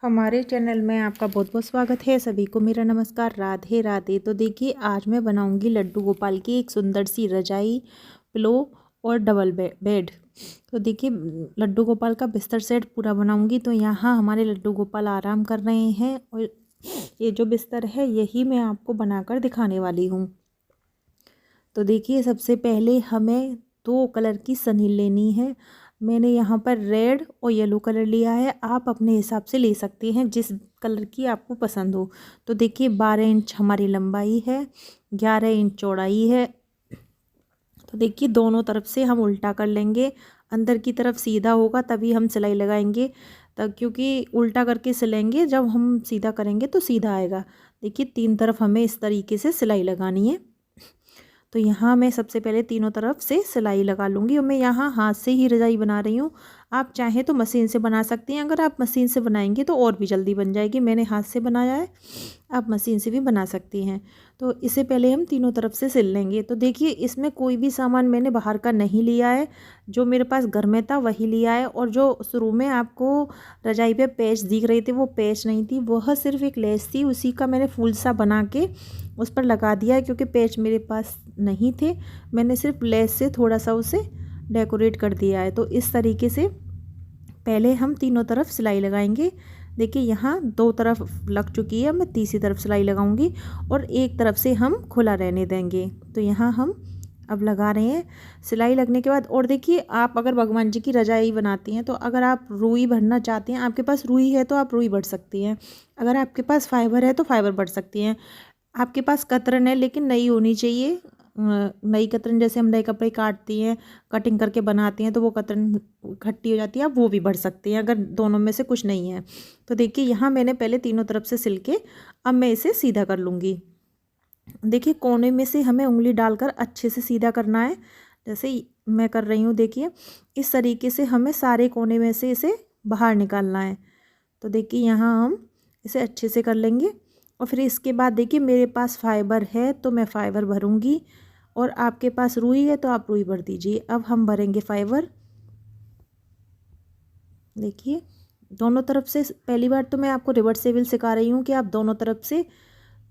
हमारे चैनल में आपका बहुत बहुत स्वागत है। सभी को मेरा नमस्कार, राधे राधे। तो देखिए, आज मैं बनाऊंगी लड्डू गोपाल की एक सुंदर सी रजाई, पिलो और डबल बेड। तो देखिए, लड्डू गोपाल का बिस्तर सेट पूरा बनाऊंगी। तो यहाँ हमारे लड्डू गोपाल आराम कर रहे हैं और ये जो बिस्तर है यही मैं आपको बनाकर दिखाने वाली हूँ। तो देखिए, सबसे पहले हमें 2 कलर की सनी लेनी है। मैंने यहाँ पर रेड और येलो कलर लिया है। आप अपने हिसाब से ले सकते हैं जिस कलर की आपको पसंद हो। तो देखिए, 12 इंच हमारी लंबाई है, 11 इंच चौड़ाई है। तो देखिए, दोनों तरफ से हम उल्टा कर लेंगे। अंदर की तरफ सीधा होगा तभी हम सिलाई लगाएंगे, तब क्योंकि उल्टा करके सिलेंगे, जब हम सीधा करेंगे तो सीधा आएगा। देखिए, 3 तरफ हमें इस तरीके से सिलाई लगानी है। तो यहाँ मैं सबसे पहले तीनों तरफ से सिलाई लगा लूँगी और मैं यहाँ हाथ से ही रजाई बना रही हूँ। आप चाहें तो मशीन से बना सकती हैं। अगर आप मशीन से बनाएंगे तो और भी जल्दी बन जाएगी। मैंने हाथ से बनाया है, आप मशीन से भी बना सकती हैं। तो इससे पहले हम तीनों तरफ से सिल लेंगे। तो देखिए, इसमें कोई भी सामान मैंने बाहर का नहीं लिया है, जो मेरे पास घर में था वही लिया है। और जो शुरू में आपको रजाई पे पैच दिख रही थी वो पैच नहीं थी, वह सिर्फ एक लेस थी। उसी का मैंने फूल सा बना के उस पर लगा दिया है, क्योंकि पैच मेरे पास नहीं थे। मैंने सिर्फ लेस से थोड़ा सा उसे डेकोरेट कर दिया है। तो इस तरीके से पहले हम तीनों तरफ सिलाई लगाएंगे। देखिए, यहाँ 2 तरफ लग चुकी है, मैं तीसरी तरफ सिलाई लगाऊंगी और एक तरफ से हम खुला रहने देंगे। तो यहाँ हम अब लगा रहे हैं सिलाई लगने के बाद। और देखिए, आप अगर भगवान जी की रजाई बनाती हैं तो अगर आप रुई भरना चाहती हैं, आपके पास रुई है तो आप रुई भर सकती हैं। अगर आपके पास फाइबर है तो फाइबर भर सकती हैं। आपके पास कतरन है लेकिन नई होनी चाहिए। नई कतरन, जैसे हम नए कपड़े काटती हैं, कटिंग करके बनाती हैं तो वो कतरन खट्टी हो जाती है, आप वो भी भर सकती हैं अगर दोनों में से कुछ नहीं है। तो देखिए, यहाँ मैंने पहले तीनों तरफ से सिल के अब मैं इसे सीधा कर लूँगी। देखिए, कोने में से हमें उंगली डालकर अच्छे से सीधा करना है, जैसे मैं कर रही हूँ। देखिए, इस तरीके से हमें सारे कोने में से इसे बाहर निकालना है। तो देखिए, यहाँ हम इसे अच्छे से कर लेंगे। और फिर इसके बाद देखिए, मेरे पास फाइबर है तो मैं फाइबर भरूंगी, और आपके पास रुई है तो आप रुई भर दीजिए। अब हम भरेंगे फाइबर। देखिए, दोनों तरफ से, पहली बार तो मैं आपको रिवर्सेबल सिखा रही हूँ कि आप दोनों तरफ से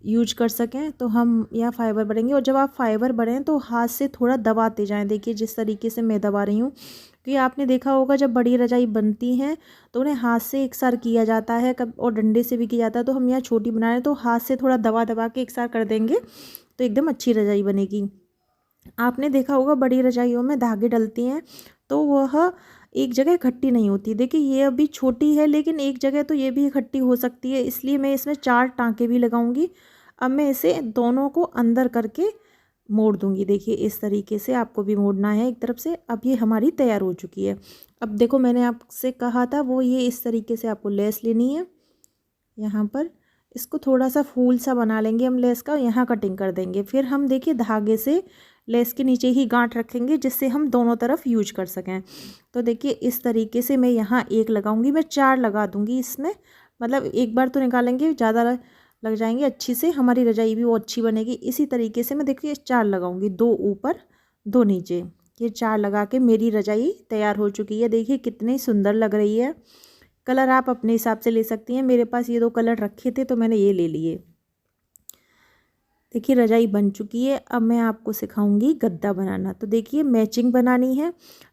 यूज कर सकें। तो हम यहाँ फाइबर भरेंगे, और जब आप फाइबर भरें तो हाथ से थोड़ा दबाते जाएं। देखिए, जिस तरीके से मैं दबा रही हूँ, क्योंकि आपने देखा होगा जब बड़ी रजाई बनती हैं तो उन्हें हाथ से एक सार किया जाता है, कब और डंडे से भी किया जाता है। तो हम यहाँ छोटी बना रहे हैं तो हाथ से थोड़ा दबा दबा के एक सार कर देंगे तो एकदम अच्छी रजाई बनेगी। आपने देखा होगा बड़ी रजाइयों में धागे डलती हैं तो वह एक जगह इकट्ठी नहीं होती। देखिए, ये अभी छोटी है लेकिन एक जगह तो ये भी इकट्ठी हो सकती है, इसलिए मैं इसमें 4 टाँके भी लगाऊंगी। अब मैं इसे दोनों को अंदर करके मोड़ दूंगी। देखिए, इस तरीके से आपको भी मोड़ना है एक तरफ से। अब ये हमारी तैयार हो चुकी है। अब देखो, मैंने आपसे कहा था वो ये इस तरीके से आपको लेस लेनी है। यहाँ पर इसको थोड़ा सा फूल सा बना लेंगे हम लेस का, यहाँ कटिंग कर देंगे। फिर हम देखिए, धागे से लेस के नीचे ही गांठ रखेंगे जिससे हम दोनों तरफ यूज कर सकें। तो देखिए, इस तरीके से मैं यहाँ 1 लगाऊंगी, मैं 4 लगा दूंगी इसमें। मतलब एक बार तो निकालेंगे, ज़्यादा लग जाएंगे, अच्छी से हमारी रजाई भी वो अच्छी बनेगी। इसी तरीके से मैं देखिए 4 लगाऊंगी, 2 ऊपर 2 नीचे। ये 4 लगा के मेरी रजाई तैयार हो चुकी है। देखिए, कितनी सुंदर लग रही है। कलर आप अपने हिसाब से ले सकती हैं। मेरे पास ये 2 कलर रखे थे तो मैंने ये ले लिए। देखिए, रजाई बन चुकी है। अब मैं आपको सिखाऊंगी गद्दा बनाना। तो देखिए, मैचिंग बनानी है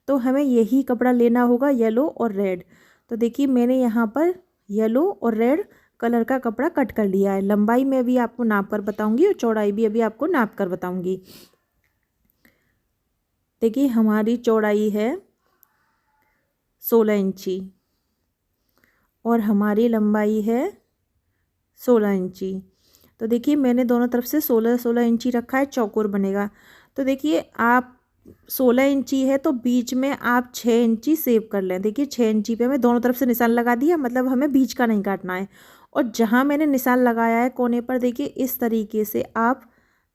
तो हमें यही कपड़ा लेना होगा, येलो और रेड। तो देखिए, मैंने यहाँ पर येलो और रेड कलर का कपड़ा कट कर लिया है। लंबाई मैं भी आपको नाप कर बताऊंगी और चौड़ाई भी अभी आपको नाप कर बताऊंगी। देखिए, हमारी चौड़ाई है 16 इंची और हमारी लंबाई है 16 इंची। तो देखिए, मैंने दोनों तरफ से 16-16 इंची रखा है, चौकोर बनेगा। तो देखिए, आप 16 इंची है तो बीच में आप 6 इंची सेव कर लें। देखिए, 6 इंची पे मैं दोनों तरफ से निशान लगा दिया, मतलब हमें बीच का नहीं काटना है। और जहाँ मैंने निशान लगाया है कोने पर, देखिए इस तरीके से आप,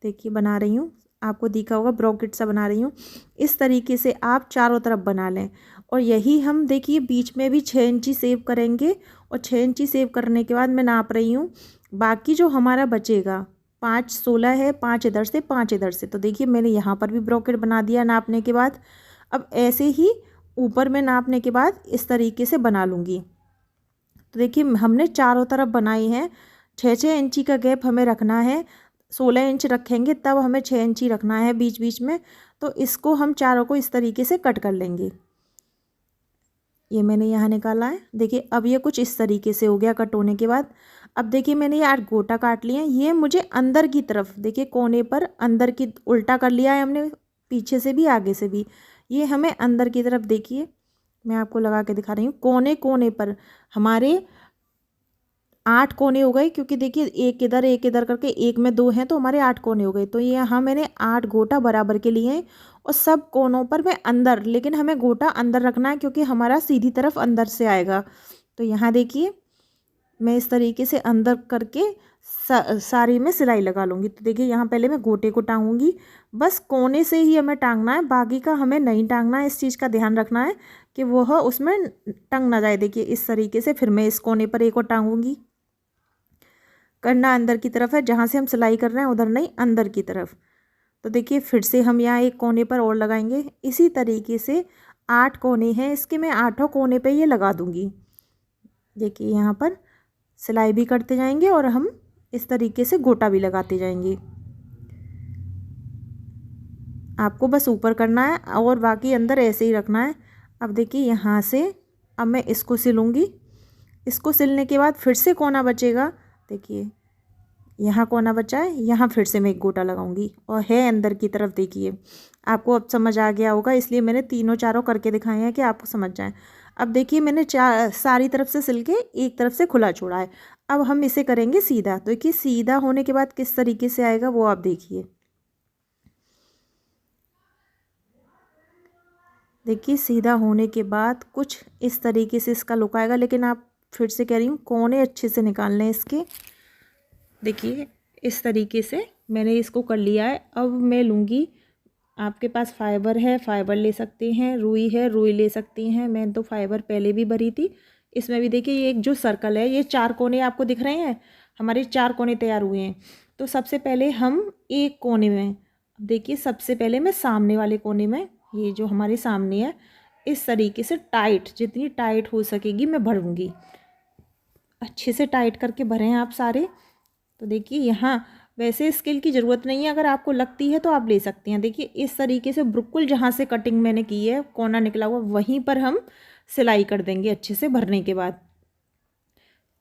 देखिए बना रही हूँ, आपको दिखा होगा ब्रॉकेट सा बना रही हूँ। इस तरीके से आप चारों तरफ बना लें। और यही हम देखिए बीच में भी 6 इंची सेव करेंगे। और 6 इंची सेव करने के बाद मैं नाप रही हूँ, बाकी जो हमारा बचेगा 5 16 है, 5 इधर से 5 इधर से। तो देखिए, मैंने यहाँ पर भी ब्रॉकेट बना दिया नापने के बाद। अब ऐसे ही ऊपर में नापने के बाद इस तरीके से बना लूँगी। तो देखिए हमने चारों तरफ बनाई है। 6-6 इंची का गैप हमें रखना है। 16 इंच रखेंगे तब हमें 6 इंची रखना है बीच बीच में। तो इसको हम चारों को इस तरीके से कट कर लेंगे। ये मैंने यहाँ निकाला है। देखिए अब ये कुछ इस तरीके से हो गया कट होने के बाद। अब देखिए मैंने ये 8 गोटा काट लिए हैं। ये मुझे अंदर की तरफ, देखिए कोने पर अंदर की उल्टा कर लिया है हमने, पीछे से भी आगे से भी। ये हमें अंदर की तरफ, देखिए मैं आपको लगा के दिखा रही हूँ, कोने कोने पर हमारे 8 कोने हो गए, क्योंकि देखिए एक इधर करके एक में 2 हैं तो हमारे 8 कोने हो गए। तो ये यहाँ मैंने 8 गोटा बराबर के लिए हैं और सब कोनों पर मैं अंदर, लेकिन हमें गोटा अंदर रखना है क्योंकि हमारा सीधी तरफ अंदर से आएगा। तो यहाँ देखिए मैं इस तरीके से अंदर करके सारी में सिलाई लगा लूँगी। तो देखिए यहाँ पहले मैं गोटे को टांगूंगी, बस कोने से ही हमें टांगना है, बाकी का हमें नहीं टांगना है। इस चीज़ का ध्यान रखना है कि वह उसमें टंग ना जाए। देखिए इस तरीके से फिर मैं इस कोने पर एक और टांगूंगी। करना अंदर की तरफ है, जहाँ से हम सिलाई कर रहे हैं उधर नहीं, अंदर की तरफ। तो देखिए फिर से हम यहाँ एक कोने पर और लगाएंगे। इसी तरीके से 8 कोने हैं इसके, मैं 8 कोने पे ये लगा दूँगी। देखिए यहाँ पर सिलाई भी करते जाएंगे और हम इस तरीके से गोटा भी लगाते जाएंगे। आपको बस ऊपर करना है और बाकी अंदर ऐसे ही रखना है। अब देखिए यहाँ से अब मैं इसको सिलूँगी। इसको सिलने के बाद फिर से कोना बचेगा, देखिए यहाँ कोना बचा है, यहाँ फिर से मैं एक गोटा लगाऊंगी और है अंदर की तरफ। देखिए आपको अब समझ आ गया होगा, इसलिए मैंने तीनों चारों करके दिखाए हैं कि आपको समझ जाए। अब देखिए मैंने सारी तरफ से सिल के एक तरफ से खुला छोड़ा है। अब हम इसे करेंगे सीधा। तो देखिए सीधा होने के बाद किस तरीके से आएगा वो आप देखिए। देखिए सीधा होने के बाद कुछ इस तरीके से इसका लुक आएगा, लेकिन आप फिर से कह रही हूँ कोने अच्छे से निकालने हैं इसके। देखिए इस तरीके से मैंने इसको कर लिया है। अब मैं लूँगी, आपके पास फाइबर है फाइबर ले सकते हैं, रुई है रुई ले सकती हैं। मैं तो फाइबर पहले भी भरी थी। इसमें भी देखिए ये एक जो सर्कल है, ये 4 कोने आपको दिख रहे हैं, हमारे 4 कोने तैयार हुए हैं। तो सबसे पहले हम एक कोने में, देखिए सबसे पहले मैं सामने वाले कोने में, ये जो हमारे सामने है, इस तरीके से टाइट, जितनी टाइट हो सकेगी मैं भरूँगी। अच्छे से टाइट करके भरें आप सारे। तो देखिए यहाँ वैसे स्केल की ज़रूरत नहीं है, अगर आपको लगती है तो आप ले सकते हैं। देखिए इस तरीके से बिल्कुल जहाँ से कटिंग मैंने की है, कोना निकला हुआ, वहीं पर हम सिलाई कर देंगे अच्छे से भरने के बाद।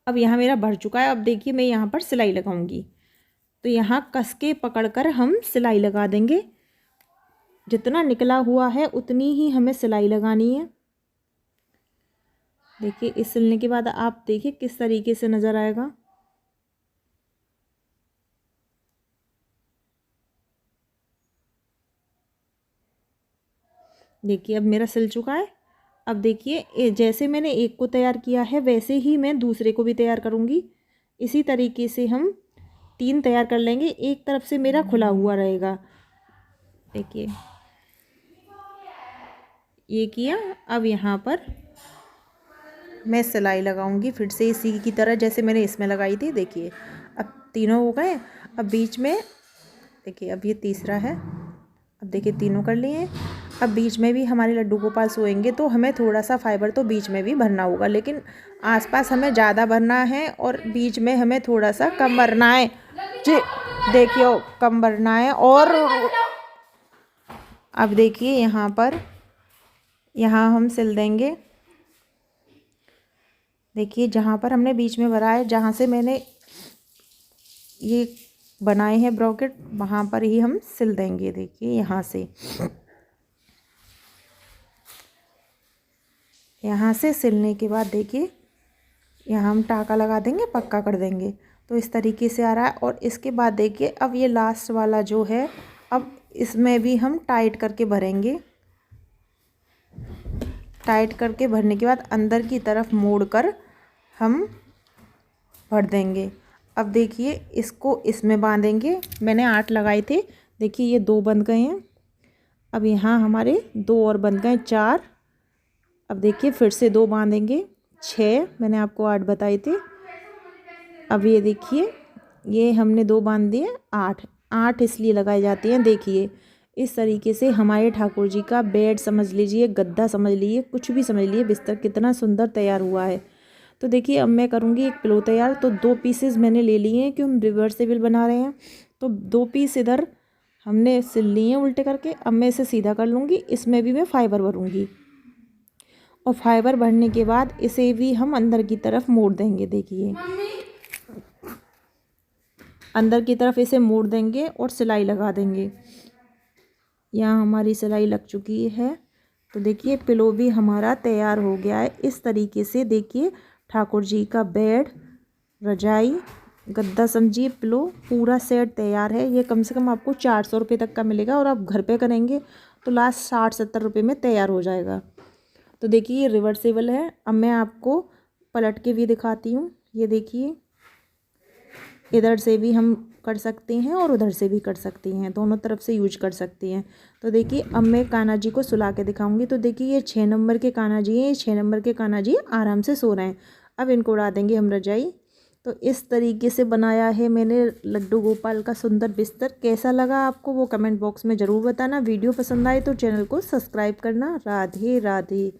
अब यहाँ मेरा भर चुका है। अब देखिए मैं यहाँ पर सिलाई लगाऊंगी। तो यहाँ कस के पकड़ कर हम सिलाई लगा देंगे। जितना निकला हुआ है उतनी ही हमें सिलाई लगानी है। देखिए इस सिलने के बाद आप देखिए किस तरीके से नज़र आएगा। देखिए अब मेरा सिल चुका है। अब देखिए जैसे मैंने एक को तैयार किया है वैसे ही मैं दूसरे को भी तैयार करूँगी। इसी तरीके से हम 3 तैयार कर लेंगे। एक तरफ से मेरा खुला हुआ रहेगा। देखिए ये किया। अब यहाँ पर मैं सिलाई लगाऊंगी फिर से इसी की तरह जैसे मैंने इसमें लगाई थी। देखिए अब तीनों हो गए। अब बीच में देखिए, अब ये तीसरा है। अब देखिए तीनों कर लिए हैं। अब बीच में भी हमारे लड्डू गोपाल सोएंगे तो हमें थोड़ा सा फाइबर तो बीच में भी भरना होगा, लेकिन आसपास हमें ज़्यादा भरना है और बीच में हमें थोड़ा सा कम भरना है जी। देखिए कम भरना है। और अब देखिए यहाँ पर, यहाँ हम सिल देंगे। देखिए जहाँ पर हमने बीच में भरा है, जहाँ से मैंने ये बनाए हैं ब्रॉकेट, वहाँ पर ही हम सिल देंगे। देखिए यहाँ से सिलने के बाद देखिए यहाँ हम टाँका लगा देंगे, पक्का कर देंगे। तो इस तरीके से आ रहा है। और इसके बाद देखिए अब ये लास्ट वाला जो है, अब इसमें भी हम टाइट करके भरेंगे। टाइट करके भरने के बाद अंदर की तरफ मोड़ कर हम भर देंगे। अब देखिए इसको इसमें बांधेंगे। मैंने 8 लगाए थे, देखिए ये 2 बंध गए हैं। अब यहाँ हमारे 2 और बंध गए, 4। अब देखिए फिर से 2 बांधेंगे, 6। मैंने आपको 8 बताए थे। अब ये देखिए ये हमने 2 बांध दिए, 8। 8 इसलिए लगाए जाते हैं। देखिए इस तरीके से हमारे ठाकुर जी का बेड समझ लीजिए, गद्दा समझ लीजिए, कुछ भी समझ लीजिए, बिस्तर कितना सुंदर तैयार हुआ है। तो देखिए अब मैं करूँगी एक पिलो तैयार। तो 2 पीसेस मैंने ले लिए हैं, क्यों हम रिवर्सेबल बना रहे हैं। तो 2 पीस इधर हमने सिल लिए हैं उल्टे करके। अब मैं इसे सीधा कर लूँगी, इसमें भी मैं फाइबर भरूँगी और फाइबर भरने के बाद इसे भी हम अंदर की तरफ मोड़ देंगे। देखिए अंदर की तरफ इसे मोड़ देंगे और सिलाई लगा देंगे। यहाँ हमारी सिलाई लग चुकी है। तो देखिए पिलो भी हमारा तैयार हो गया है। इस तरीके से देखिए ठाकुर जी का बेड, रजाई, गद्दा समझिए पिलो पूरा सेट तैयार है। ये कम से कम आपको 400 रुपये तक का मिलेगा और आप घर पे करेंगे तो लास्ट 60-70 रुपये में तैयार हो जाएगा। तो देखिए ये रिवर्सेबल है। अब मैं आपको पलट के भी दिखाती हूँ। ये देखिए इधर से भी हम कर सकते हैं और उधर से भी कर सकते हैं, दोनों तरफ से यूज कर सकते हैं। तो देखिए अब मैं कान्हा जी को सुला के दिखाऊंगी। तो देखिए ये 6 नंबर के कान्हा जी हैं। ये 6 नंबर के कान्हा जी आराम से सो रहे हैं। अब इनको उड़ा देंगे हम रजाई। तो इस तरीके से बनाया है मैंने लड्डू गोपाल का सुंदर बिस्तर। कैसा लगा आपको वो कमेंट बॉक्स में ज़रूर बताना। वीडियो पसंद आए तो चैनल को सब्सक्राइब करना। राधे राधे।